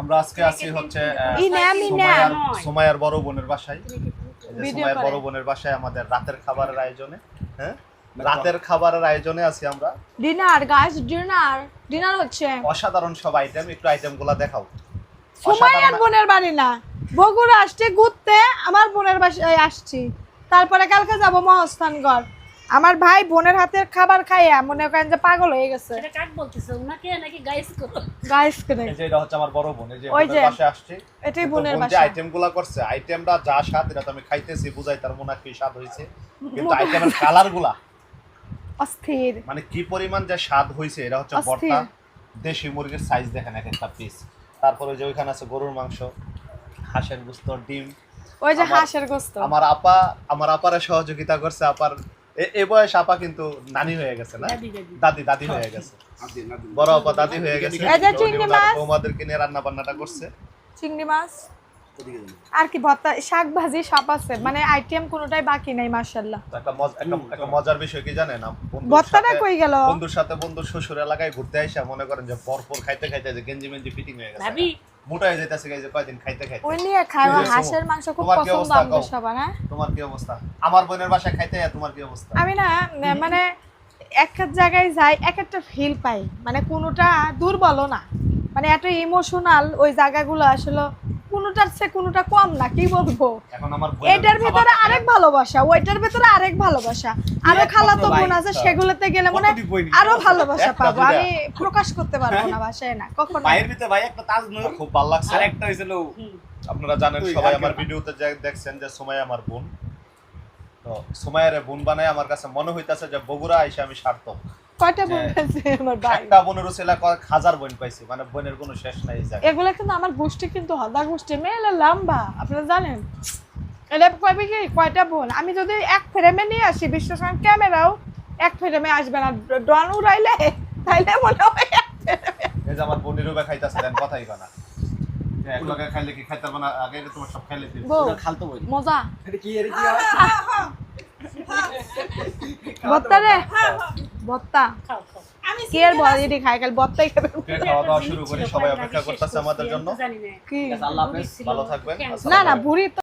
আমরা আজকে আছি হচ্ছে ইনাম সুমাইয়ার বড় বোনের বাসায়। সুমাইয়ার বড় বোনের বাসায় আমাদের রাতের খাবারের আয়োজনে, হ্যাঁ রাতের খাবারের আয়োজনে আছি আমরা। ডিনার গাইস, ডিনার হচ্ছে অসাধারণ সব আইটেম, একটু আইটেমগুলো দেখাও। সুমাইয়ার বোনের বাড়ি না, বগুড়া আসছে ঘুরতে, আমার বোনের বাসায় আসছি। তারপরে কালকে যাব মহাস্থানগড়। আমার ভাই বোনের হাতের খাবার খাইয়া মনে করেন যে পাগল হয়ে গেছে। এটা কাক বলতেছে ওনাকে নাকি গাইস করো? গাইস করে এই যে এটা হচ্ছে আমার বড় বোন, এই যে ওই বোনের যে, বাসায় আসছে। এটাই বোনের যে বাসা। আইটেমগুলো করছে, আইটেমটা যা স্বাদ এটা তো আমি খাইতেছি, বুঝাই তার মনে কি স্বাদ হইছে। কিন্তু আইটেমের কালারগুলা অস্থির, মানে কি পরিমাণ যে স্বাদ হইছে। এটা হচ্ছে অস্থির। ভর্তা, দেশি মুরগির সাইজ দেখেন এক একটা পিস। তারপরে যে ওইখানে আছে গরুর মাংস, হাঁসের গোশত, ডিম। ওই যে হাঁসের গোশত। আমার আপারে সহযোগিতা করছে। আপার এই বয়স আপা কিন্তু নানি হয়ে গেছে না, দাদি হয়ে গেছে। বড় আপা দাদি হয়ে গেছে। এই যে চিংড়ি মাছ, বৌমাদেরকে নিয়ে রান্না বান্নাটা করছে। চিংড়ি মাছ আর কি ভর্তা, শাক ভাজি সব আছে, মানে আইটেম কোনোটাই বাকি নাই মাশাআল্লাহ। একটা মজার বিষয় কি জানেন? ভর্তাটা কই গেল? বন্ধুর সাথে বন্ধুর শ্বশুর এলাকায় ঘুরতে আইসা মনে করেন যে ভরপুর খাইতে খাইতে যে গেঞ্জি মেঞ্জি ফিটিং হয়ে গেছে, ভাবি মোটা হয়ে যাইতেছে এই যে কয়দিন খাইতে খাইতে। ওই নিয়ে খায় বুঝেছো? হাঁসের মাংস খুব তোমার কি পছন্দ অবস্থা আমাদের কও? সবার। হ্যাঁ তোমার কি অবস্থা? আমার বোনের বাসায় খাইতে তোমার কি অবস্থা? আমি না মানে এক এক জায়গায় যাই এক একটা ফিল পাই, মানে কোনোটা দুর্বলও না, মানে এত ইমোশনাল ওই জায়গাগুলো আসলে কোনোটার চেয়ে কোনোটা কম না, কি বলবো। এখন আমার এটার ভিতরে আরেক ভালোবাসা, ওইটার ভিতরে আরেক ভালোবাসা, আরো খালাতো বোন আছে, সেগুলোতে গেলে মানে আরো ভালোবাসা পাবো। আমি প্রকাশ করতে পারবো না ভাষায়, না কখনো। ভাইয়ের ভিতরে ভাই একটা তাজমহল, খুব ভালো লাগছে। আর একটা হইছিল আপনারা জানেন সবাই আমার ভিডিওতে দেখছেন যে সুমাইয়া আমার বোন। তো সুমাইয়ারে বোন বানায় আমার কাছে মনে হইতাছে যে বগুড়া আইসা আমি সার্থক। কয়টা বোন আছে আমার ভাই? একটা বোনের ছেলে হাজার বোন পাইছি, মানে বোনের কোনো শেষ নাই এই জায়গায়। এগুলা কিন্তু আমার গোষ্ঠী কিন্তু হদা গোষ্ঠী, মেয়েরা লম্বা, আপনারা জানেন। এটা কবে কি কয়টা বোন আমি যদি এক ফ্রেমে নিয়ে আসি, বিশ্বাস করেন ক্যামেরাও এক ফ্রেমে আসবে না, ডন উড়াইলে তাইলে মনে হয় এক ফ্রেমে। এই যে আমার বোনেরও খাইতাছে, দেন কথাই বানা এক লগে খাইলে কি খাইতে বানা, আগে তোমার সব খাইলে দিই। বউ, খালতো বই মজা এটা কি এর কি হয় বত্তা রে বত্তা খাও খাও কি আর বল, এটি খাই কাল বত্তাই খাবে। খাওয়া দাওয়া শুরু করি, সবাই অপেক্ষা করতেছে আমাদের জন্য। জানি না কি আল্লাহ হাফেজ, ভালো থাকবেন। না না বুড়ি তো